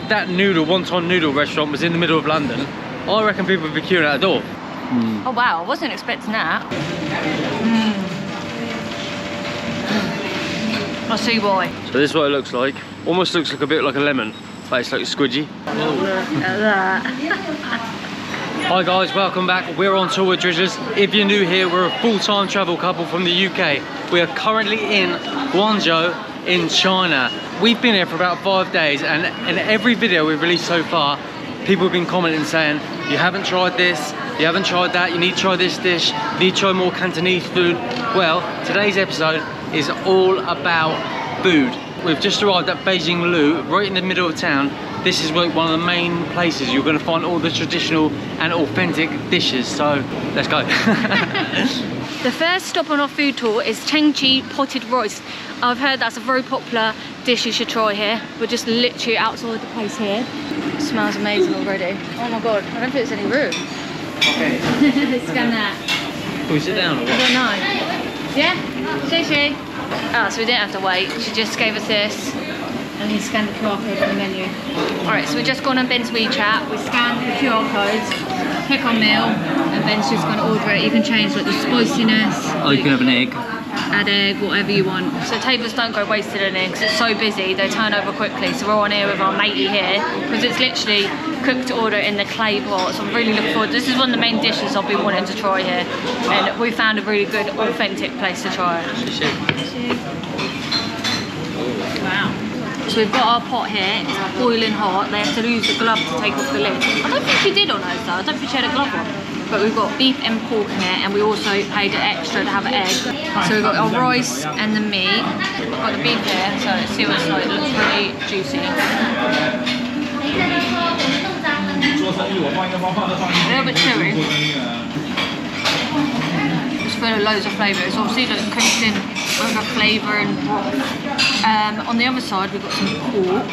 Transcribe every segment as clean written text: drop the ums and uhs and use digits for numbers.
that wonton noodle restaurant was in the middle of London, I reckon people would be queuing at the door. Oh wow, I wasn't expecting that. I see why. So this is what it looks like. Almost looks like a bit like a lemon, but it's like squidgy. Look at that. Hi guys, welcome back. We're on tour with Dridgers. If you're new here, we're a full-time travel couple from the UK. We are currently in Guangzhou in China. We've been here for about 5 days, and in every video we've released so far, people have been commenting saying, you haven't tried this, you haven't tried that, you need to try this dish, you need to try more Cantonese food. Well, today's episode is all about food. We've just arrived at Beijing, right in the middle of town. This is like one of the main places you're going to find all the traditional and authentic dishes. So let's go. The first stop on our food tour is Chengchi potted rice. I've heard that's a very popular dish you should try here. We're just literally outside the place here. It smells amazing already. Oh my god, I don't think there's any room. Okay. Scan that. Can we sit down or what? I don't know. Yeah? She. Ah, so we didn't have to wait. She just gave us this. And he scanned the QR code on the menu. Alright, so we've just gone on Ben's WeChat. We scanned the QR codes, pick our meal, and Ben's just going to order it. You can change like the spiciness. Oh, you can have an egg. Add egg, whatever you want. So tables don't go wasted in here because it's so busy, they turn over quickly. So we're on here with our matey here because it's literally cooked to order in the clay pot. So I'm really looking forward. This is one of the main dishes I've been wanting to try here. And we found a really good, authentic place to try it. Wow. So we've got our pot here, it's boiling hot. They have to use the glove to take off the lid. I don't think she did on hers though, I don't think she had a glove on. But we've got beef and pork in it, and we also paid an extra to have an egg. So we've got our rice and the meat. We've got the beef here, so let's see what it's like. It looks really juicy. A little bit chewy. It's full of loads of flavour. It's obviously like cooked in with a flavour and broth. On the other side we've got some pork.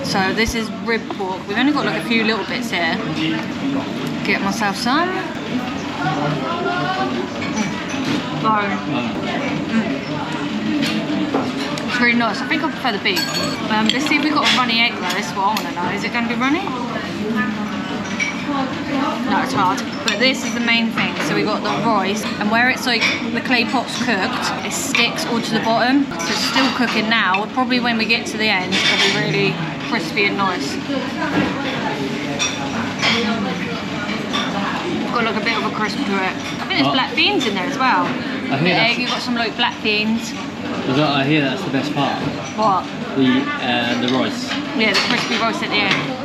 So this is rib pork. We've only got like a few little bits here. Get myself some. It's really nice. I think I prefer the beef. Let's see if we've got a runny egg though. That's what I want to know. Is it going to be runny? No, it's hard. But this is the main thing. So we got the rice, and where it's like the clay pot's cooked, it sticks all to the bottom. So it's still cooking now. Probably when we get to the end, it'll be really crispy and nice. Got like a bit of a crisp to it. I think there's black beans in there as well. I hear the egg, you've got some like black beans. I hear that's the best part. What? The rice. Yeah, the crispy rice at the end.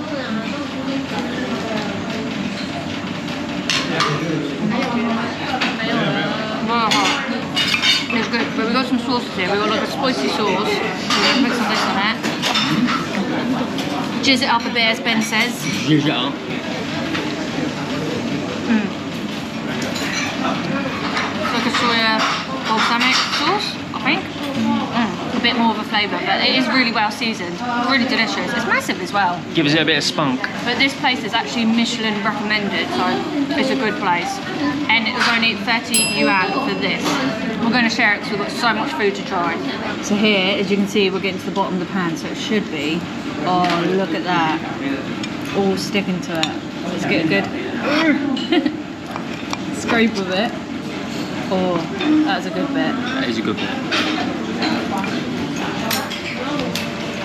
It's good, but we've got some sauces here. We've got like a spicy sauce. We're going to put some of this on it. Jizz it up a bit, as Ben says. Jizz it up. It's like a soya balsamic sauce, I think. A bit more of a flavour, but it is really well seasoned. Really delicious. It's massive as well. Gives it a bit of spunk. But this place is actually Michelin recommended, so it's a good place. And it was only 30 yuan for this. We're going to share it because we've got so much food to try. So here, as you can see, we're getting to the bottom of the pan, so it should be. Oh, look at that. All sticking to it. Let's get a good scrape of it. Oh, that's a good bit. That is a good bit.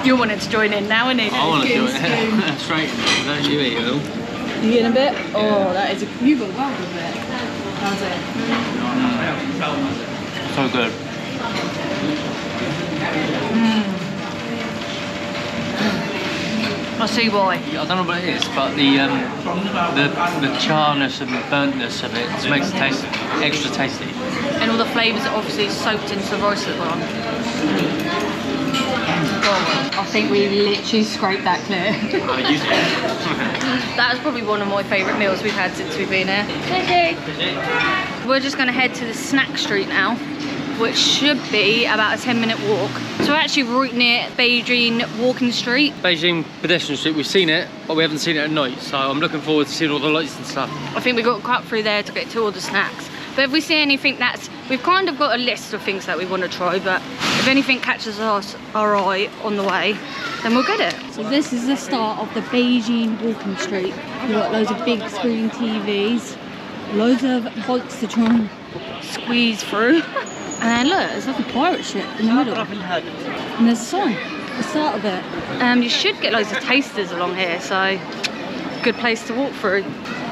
You wanted to join in now, innit? I want to do it. Straight. Don't you eat it all? You getting a bit? Oh, that is a... You got well good bit. How's it? So good. I see why. I don't know what it is, but the charness and the burntness of it just makes it taste extra tasty. And all the flavours are obviously soaked into the rice as well. God, I think we literally scraped that clear. That was probably one of my favourite meals we've had since we've been here. We're just going to head to the snack street now, which should be about a 10-minute walk. So we're actually right near Beijing Walking Street. Beijing pedestrian street, we've seen it, but we haven't seen it at night, so I'm looking forward to seeing all the lights and stuff. I think we got cut through there to get to all the snacks. But if we see anything that's, we've kind of got a list of things that we want to try, but if anything catches our eye on the way, then we'll get it. So this is the start of the Beijing walking street. We've got loads of big screen TVs, loads of boats to try and squeeze through. And look, it's like a pirate ship in the middle. And there's a sign, the start of it. You should get loads of tasters along here, so good place to walk through.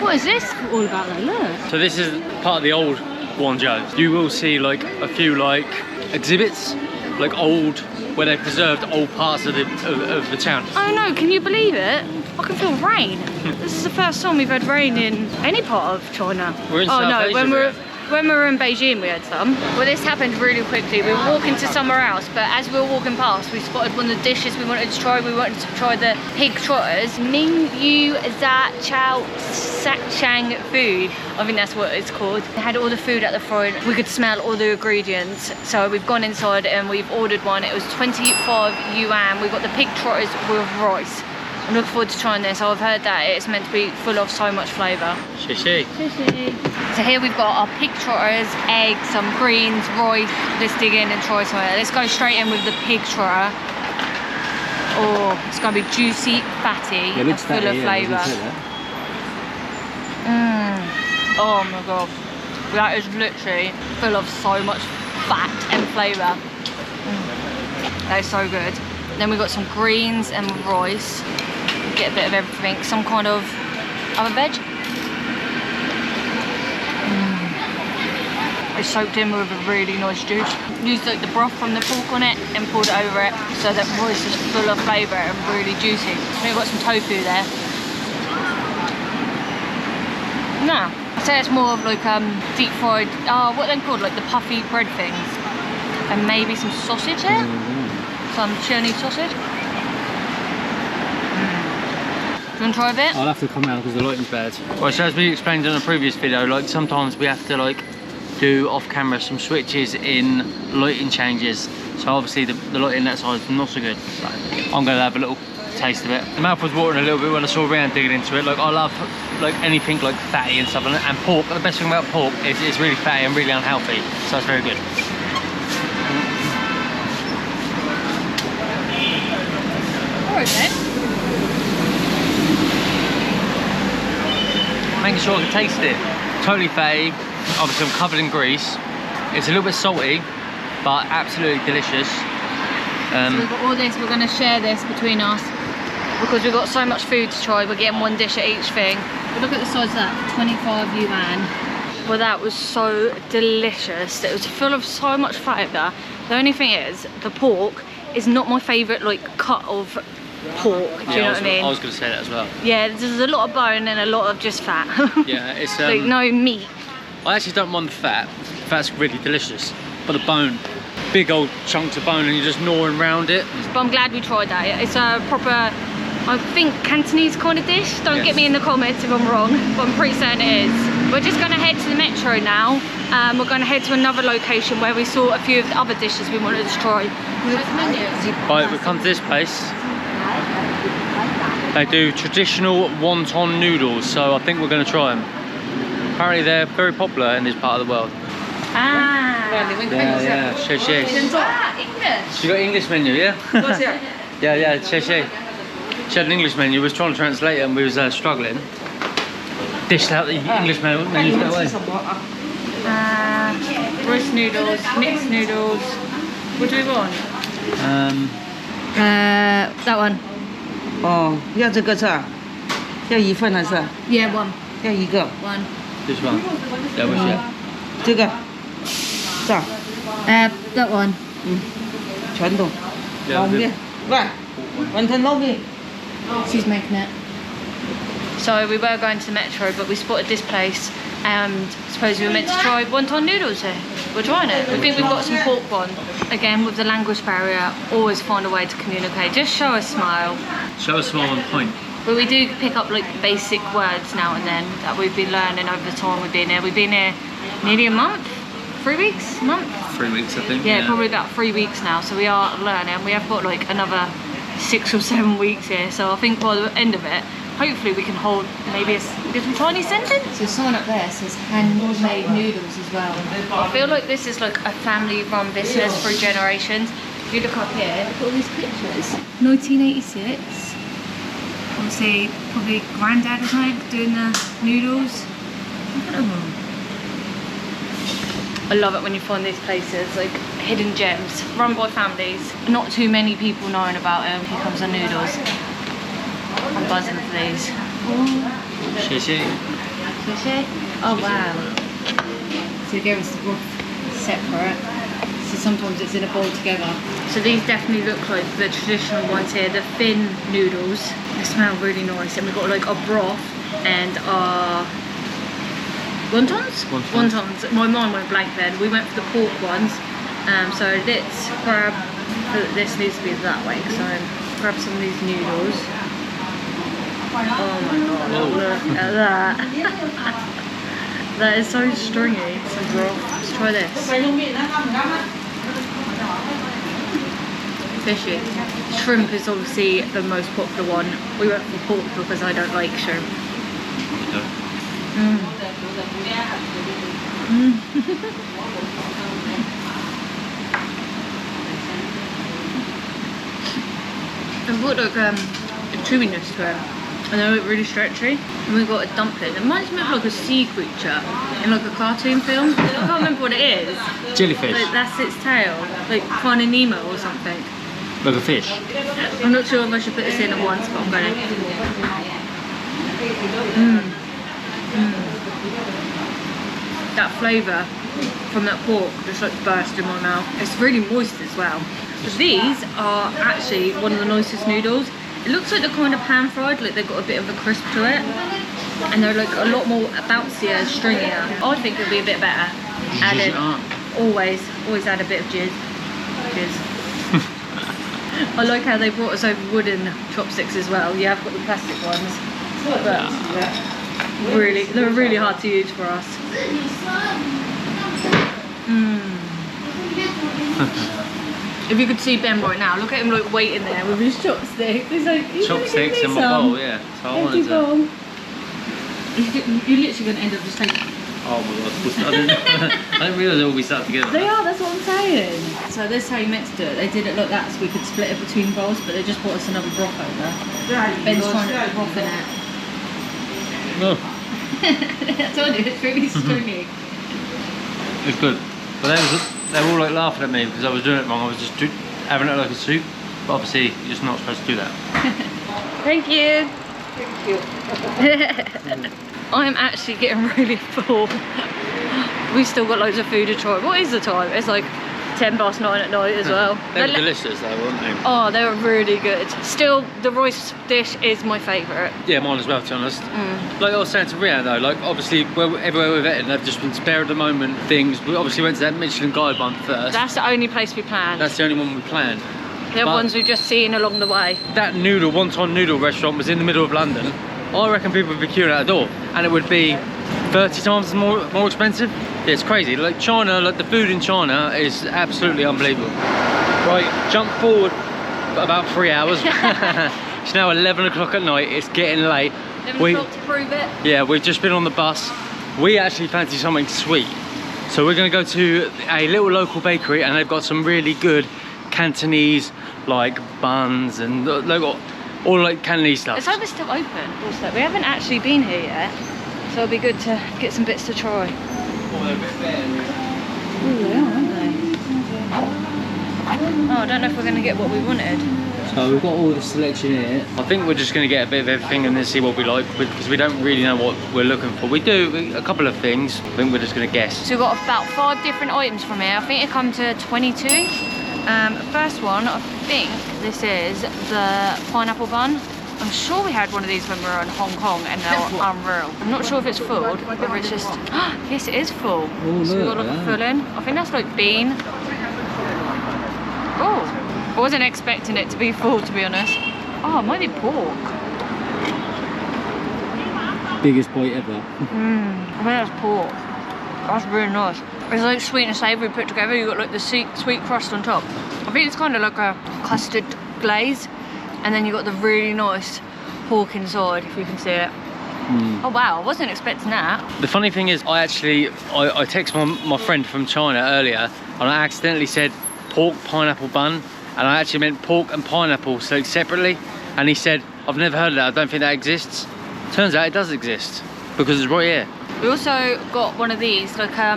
What is this all about though? Look. So this is part of the old Guangzhou. You will see like a few like exhibits, like old, where they preserved old parts of the town. Oh no, can you believe it? I can feel rain. This is the first time we've had rain in any part of China. We're in South Asia, when we were in Beijing we had some. Well, this happened really quickly. We were walking to somewhere else, but as we were walking past, we spotted one of the dishes we wanted to try. We wanted to try the pig trotters. Ming Yu Za Chow Sak Chang food. I think that's what it's called. They had all the food at the front. We could smell all the ingredients. So we've gone inside and we've ordered one. It was 25 yuan. We got the pig trotters with rice. I'm looking forward to trying this. I've heard that it's meant to be full of so much flavour. Shishi. So here we've got our pig trotters, eggs, some greens, rice. Let's dig in and try some of it. Let's go straight in with the pig trotter. Oh, it's going to be juicy, fatty, and full of flavour. Oh my god. That is literally full of so much fat and flavour. That is so good. Then we've got some greens and rice. Get a bit of everything. Some kind of other veg. It's soaked in with a really nice juice. Used like the broth from the pork on it and poured it over it, so that rice is full of flavour and really juicy. We've got some tofu there. No, I'd say it's more of like deep fried, what are they called? Like the puffy bread things. And maybe some sausage there. Some Chinese sausage. Do you want to try a bit? I'll have to come out because the lighting's bad. Well, so as we explained in a previous video, like sometimes we have to like do off camera some switches in lighting changes. So obviously the lighting that side is not so good. So I'm going to have a little taste of it. The mouth was watering a little bit when I saw Ryan digging into it. Like I love like anything like fatty and stuff, and pork. The best thing about pork is it's really fatty and really unhealthy. So it's very good. Alright then. Making sure I can taste it. Totally fatty. Obviously I'm covered in grease. It's a little bit salty, but absolutely delicious. So we've got all this, we're going to share this between us because we've got so much food to try. We're getting one dish at each thing. But look at the size of that, 25 yuan. Well, that was so delicious. It was full of so much flavour. The only thing is, the pork is not my favourite like cut of pork. Do you know what I mean? I was going to say that as well. Yeah, there's a lot of bone and a lot of just fat. Yeah, it's like no meat. I actually don't mind the fat. The fat's really delicious, but the bone, big old chunks of bone, and you're just gnawing around it. But I'm glad we tried that. It's a proper, I think, Cantonese kind of dish. Don't get me in the comments if I'm wrong, but I'm pretty certain it is. We're just going to head to the metro now. We're going to head to another location where we saw a few of the other dishes we wanted to try. Right, we've come to this place. They do traditional wonton noodles, so I think we're going to try them. Apparently they're very popular in this part of the world. Yeah, English. She got English menu, yeah? yeah, she had an English menu. We was trying to translate it and we was struggling. Dished out the English menu straight away. Roast noodles, mixed noodles. What do we want? That one. 哦，要这个是吧？要一份还是？ Yeah, one. 要一个。 One. This one. Yeah, what's it? 这个，这样， That one. 全都。老面，喂，完成老面。 She's making it. So we were going to the metro, but we spotted this place, and suppose we were meant to try wonton noodles here. We're trying it. We think we've got some pork one. Again, with the language barrier, always find a way to communicate. Just show a smile. Show a smile on point. But we do pick up like basic words now and then that we've been learning over the time we've been here. We've been here nearly a month, 3 weeks, a month? 3 weeks, I think. Yeah, probably about 3 weeks now. So we are learning. We have got like another 6 or 7 weeks here, so I think by the end of it, hopefully we can hold maybe a little tiny sentence. So the sign up there says handmade noodles as well. I feel like this is like a family-run business for generations. If you look up here, look at all these pictures. 1986. Obviously, probably granddad or something doing the noodles. Look at them all. I love it when you find these places, like hidden gems, run by families. Not too many people knowing about them. Here comes the noodles. I'm buzzing for these. Oh wow. So again, it's the broth separate. So sometimes it's in a bowl together. So these definitely look like the traditional ones here, the thin noodles. They smell really nice. And we've got like our broth and our wontons? Wontons. My mind went blank then. We went for the pork ones. So let's grab, this needs to be that way. So grab some of these noodles. Oh my god, look at that. That is so stringy. Some broth. Let's try this. Fishy. Shrimp is obviously the most popular one. We went for pork because I don't like shrimp. I've got like a chewiness to it. And they're like really stretchy. And we've got a dumpling. It reminds me of like a sea creature in like a cartoon film. I can't remember what it is. Jellyfish. Like that's its tail. Like Finding Nemo or something. Like a fish. I'm not sure if I should put this in at once, but I'm going to. That flavour from that pork just like burst in my mouth. It's really moist as well. But these are actually one of the nicest noodles. It looks like they're kind of pan fried, like they've got a bit of a crisp to it. And they're like a lot more bouncier, stringier. I think it'll be a bit better. Added, always add a bit of jizz. I like how they brought us over wooden chopsticks as well. You have got the plastic ones, but really, they're really hard to use for us. If you could see Ben right now, look at him like waiting there with his chopsticks. He's like, chopsticks in my bowl, yeah. So I wanted to. You're literally going to end up just taking. Oh my god, I didn't realise they all be stuck together. They are, that's what I'm saying. So this is how you meant to do it. They did it like that so we could split it between bowls, but they just brought us another broth over. Ben's trying to put broth in it. No. I told you, it's really stringy. It's good. But they were all like laughing at me because I was doing it wrong. I was just having it like a soup. But obviously, you're just not supposed to do that. Thank you. I'm actually getting really full. We've still got loads of food to try. What is the time? It's like 9 at night as well. They were delicious though, weren't they? Oh, they were really good. Still, the rice dish is my favourite. Yeah, mine as well, to be honest. Like I was saying to Rian though, like obviously everywhere we've eaten, they've just been spare at the moment things. We obviously went to that Michelin Guide one first. That's the only place we planned. That's the only one we planned. The other ones we've just seen along the way. That wonton noodle restaurant was in the middle of London. I reckon people would be queuing at the door and it would be 30 times more expensive. Yeah, it's crazy. Like China, like the food in China is absolutely unbelievable. Right, jump forward about 3 hours. It's now 11 o'clock at night. It's getting late. 11 o'clock to prove it. Yeah, we've just been on the bus. We actually fancy something sweet. So we're gonna go to a little local bakery and they've got some really good Cantonese like buns and they've got all like Cantonese stuff. It's over still open also. We haven't actually been here yet. So it'll be good to get some bits to try. Oh, they're a bit better. Ooh, they are, aren't they? Oh, I don't know if we're going to get what we wanted. So we've got all the selection here. I think we're just going to get a bit of everything and then see what we like because we don't really know what we're looking for. We do a couple of things. I think we're just going to guess. So we've got about 5 different items from here. I think it comes to 22. First one, I think this is the pineapple bun. I'm sure we had one of these when we were in Hong Kong and they were unreal. I'm not sure if it's full, or it's just... yes, it is full. Oh, so we've got like a filling. I think that's like bean. Oh, I wasn't expecting it to be full, to be honest. Oh, it might be pork. Biggest bite ever. I think that's pork. That's really nice. It's like sweet and savoury put together. You've got like the sweet crust on top. I think it's kind of like a custard glaze. And then you got the really nice pork inside, if you can see it. Oh wow, I wasn't expecting that. The funny thing is, I texted my friend from China earlier, and I accidentally said pork pineapple bun, and I actually meant pork and pineapple soaked separately. And he said, I've never heard of that, I don't think that exists. Turns out it does exist, because it's right here. We also got one of these, like a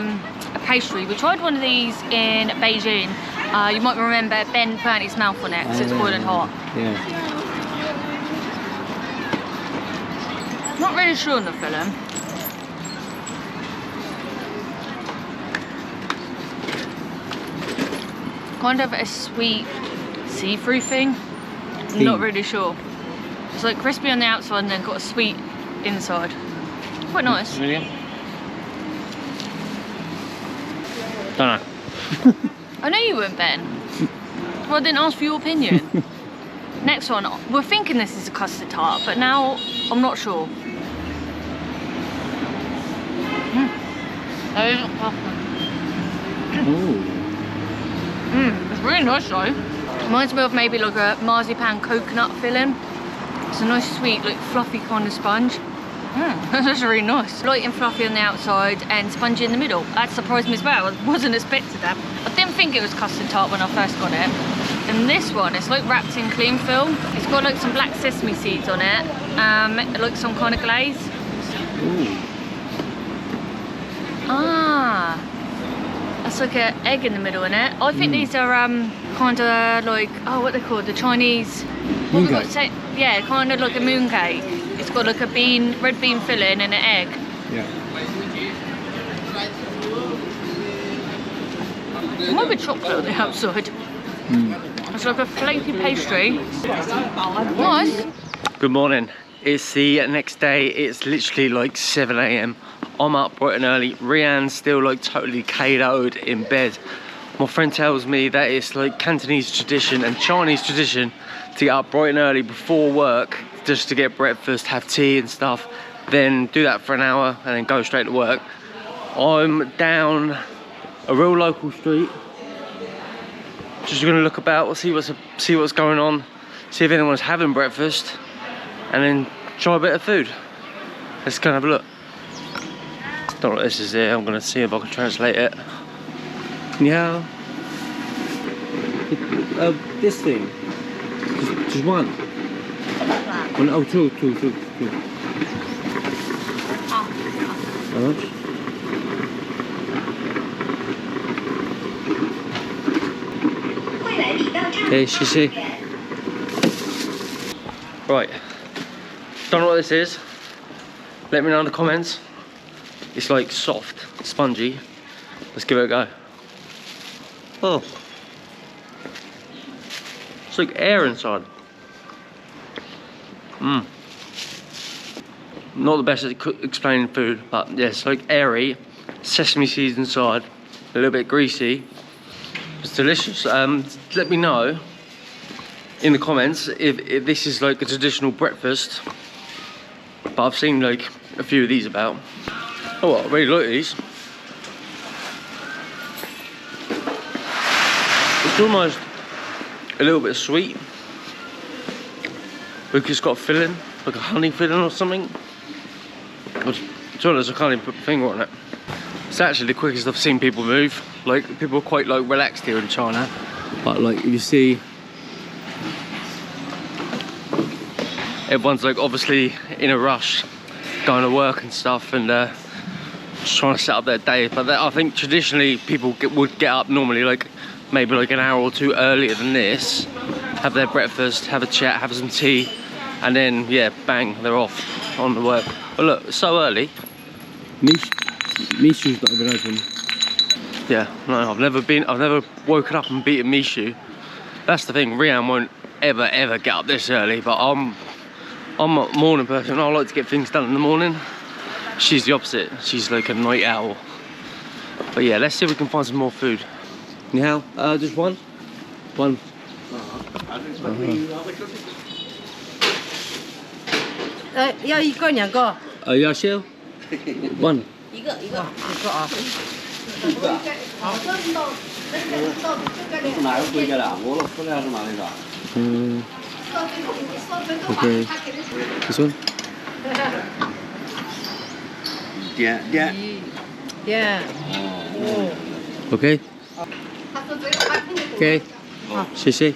pastry. We tried one of these in Beijing. You might remember Ben burnt his mouth on it because it's boiling hot. Yeah. Not really sure on the filling. Kind of a sweet see-through thing. Not really sure. It's like crispy on the outside and then got a sweet inside. Quite nice. Really? Don't know. I know you weren't, Ben. Well, I didn't ask for your opinion. Next one, we're thinking this is a custard tart, but now I'm not sure. That isn't custard. It's really nice though. Reminds me of maybe like a marzipan coconut filling. It's a nice sweet, like fluffy kind of sponge. That's just really nice. Light and fluffy on the outside and spongy in the middle. That surprised me as well. I wasn't expecting that. I didn't think it was custard tart when I first got it. And this one, it's like wrapped in cling film. It's got like some black sesame seeds on it. Like some kind of glaze. That's like an egg in the middle in it. I think these are kind of like, oh, what they called, the Chinese. Mooncake. Yeah, kind of like a mooncake. It's got like a red bean filling and an egg. Yeah. It might be chocolate on the outside. It's like a flaky pastry. Nice. Good morning. It's the next day. It's literally like 7 AM. I'm up bright and early. Rianne's still like totally KO'd in bed. My friend tells me that it's like Cantonese tradition and Chinese tradition to get up bright and early before work just to get breakfast, have tea and stuff, then do that for an hour and then go straight to work. I'm down a real local street. Just gonna look about, see what's going on, see if anyone's having breakfast, and then try a bit of food. Let's go and have a look. Don't know what this is here. I'm gonna see if I can translate it. Yeah. This thing. Just one. One. Oh, two. How much? Okay, she. Right. Don't know what this is. Let me know in the comments. It's like soft, spongy. Let's give it a go. Oh. It's like air inside. Not the best at explaining food, but yeah, it's like airy, sesame seeds inside, a little bit greasy. It's delicious. Let me know in the comments if this is like a traditional breakfast, but I've seen like a few of these about. Oh, I really like these. It's almost a little bit sweet because it's got a filling, like a honey filling or something. To be honest, I can't even put my finger on it. It's actually the quickest I've seen people move. Like, people are quite like relaxed here in China, but like you see, everyone's like obviously in a rush, going to work and stuff, and just trying to set up their day. But I think traditionally people would get up normally like maybe like an hour or two earlier than this, have their breakfast, have a chat, have some tea, and then yeah, bang, they're off on the work. But look, it's so early. Mishu's not even open. Yeah, no, I've never woken up and beaten Mishu. That's the thing, Rianne won't ever get up this early, but I'm a morning person. I like to get things done in the morning. She's the opposite, she's like a night owl. But yeah, let's see if we can find some more food. Now, just one? One.要一个两个？要烧 one. 一个啊。好。哪个回家了？我老出来是哪里的？ Okay. This one? Yeah, yeah. Yeah. Okay. Okay. Shishi.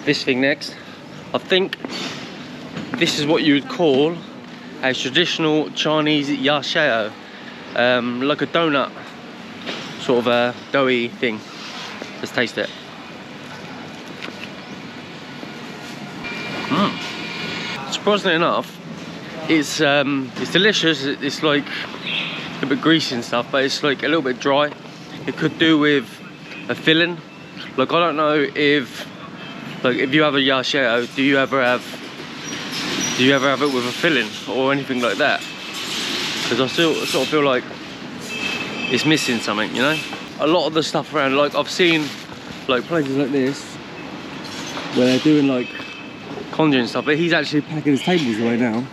This thing next. I think this is what you would call a traditional Chinese yashao. Like a donut, sort of a doughy thing. Let's taste it. Surprisingly enough, it's delicious. It's like a bit greasy and stuff, but it's like a little bit dry. It could do with a filling. Like I don't know if you have a yashao, do you ever have it with a filling or anything like that? Because I still sort of feel like it's missing something, you know? A lot of the stuff around, like I've seen like places like this where they're doing like congee and stuff, but he's actually packing his tables away now.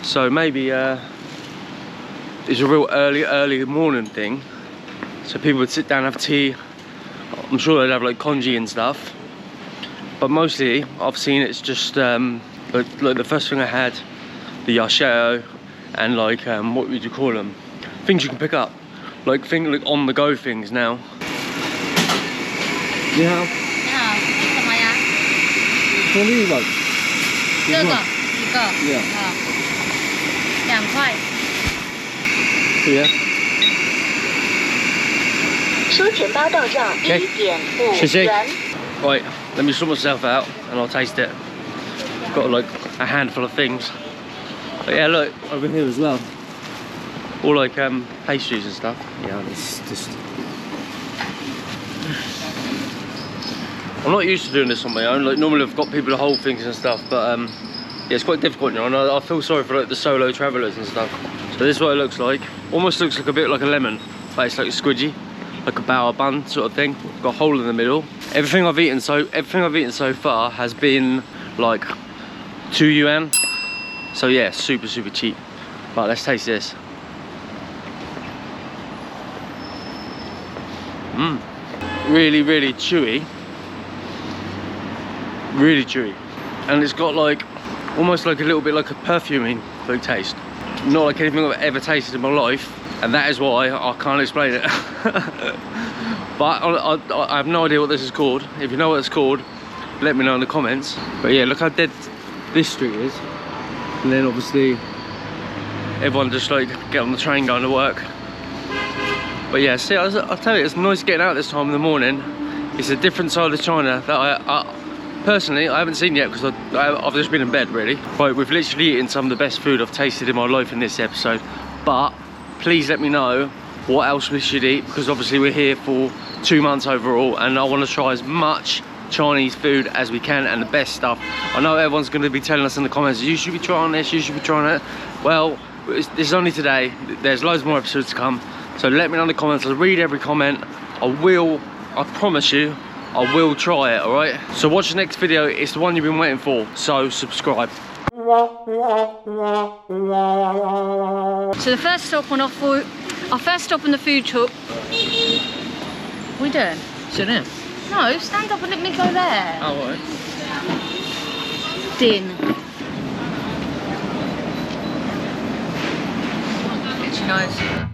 So maybe it's a real early morning thing. So people would sit down and have tea. I'm sure they'd have like congee and stuff. But mostly I've seen it's just like the first thing I had, the yashao, and like what would you call them? Things you can pick up, like on the go things now. Yeah. What do you like? 这个一个 Yeah. 2块 Yeah. 收钱包到账1.5元。 Right, let me sort myself out and I'll taste it. Got like a handful of things. But yeah, look over here as well. All like pastries and stuff. Yeah, it's just. I'm not used to doing this on my own. Like normally I've got people to hold things and stuff, but yeah, it's quite difficult, you know. And I feel sorry for like the solo travellers and stuff. So this is what it looks like. Almost looks like a bit like a lemon, but it's like squidgy, like a bao bun sort of thing. Got a hole in the middle. Everything I've eaten so far has been like 2 yuan. So yeah, super cheap. But let's taste this. Really chewy. Really chewy. And it's got like almost like a little bit like a perfuming food taste. Not like anything I've ever tasted in my life, and that is why I can't explain it. But I have no idea what this is called. If you know what it's called, let me know in the comments. But yeah, look how dead this street is. And then obviously everyone just like get on the train going to work. But yeah, see, I'll tell you, it's nice getting out this time in the morning. It's a different side of China that I personally I haven't seen yet, because I've just been in bed really. Right, we've literally eaten some of the best food I've tasted in my life in this episode. But please let me know what else we should eat, because obviously we're here for 2 months overall, and I want to try as much Chinese food as we can, and the best stuff. I know everyone's going to be telling us in the comments, you should be trying this, you should be trying that. Well, this is only today. There's loads more episodes to come. So let me know in the comments. I'll read every comment. I promise you, I will try it, alright? So watch the next video. It's the one you've been waiting for. So subscribe. So the first stop on our first stop on the food truck. What are we doing? Sit down. No, stand up and let me go there. Oh, alright. Din. Itchy nose.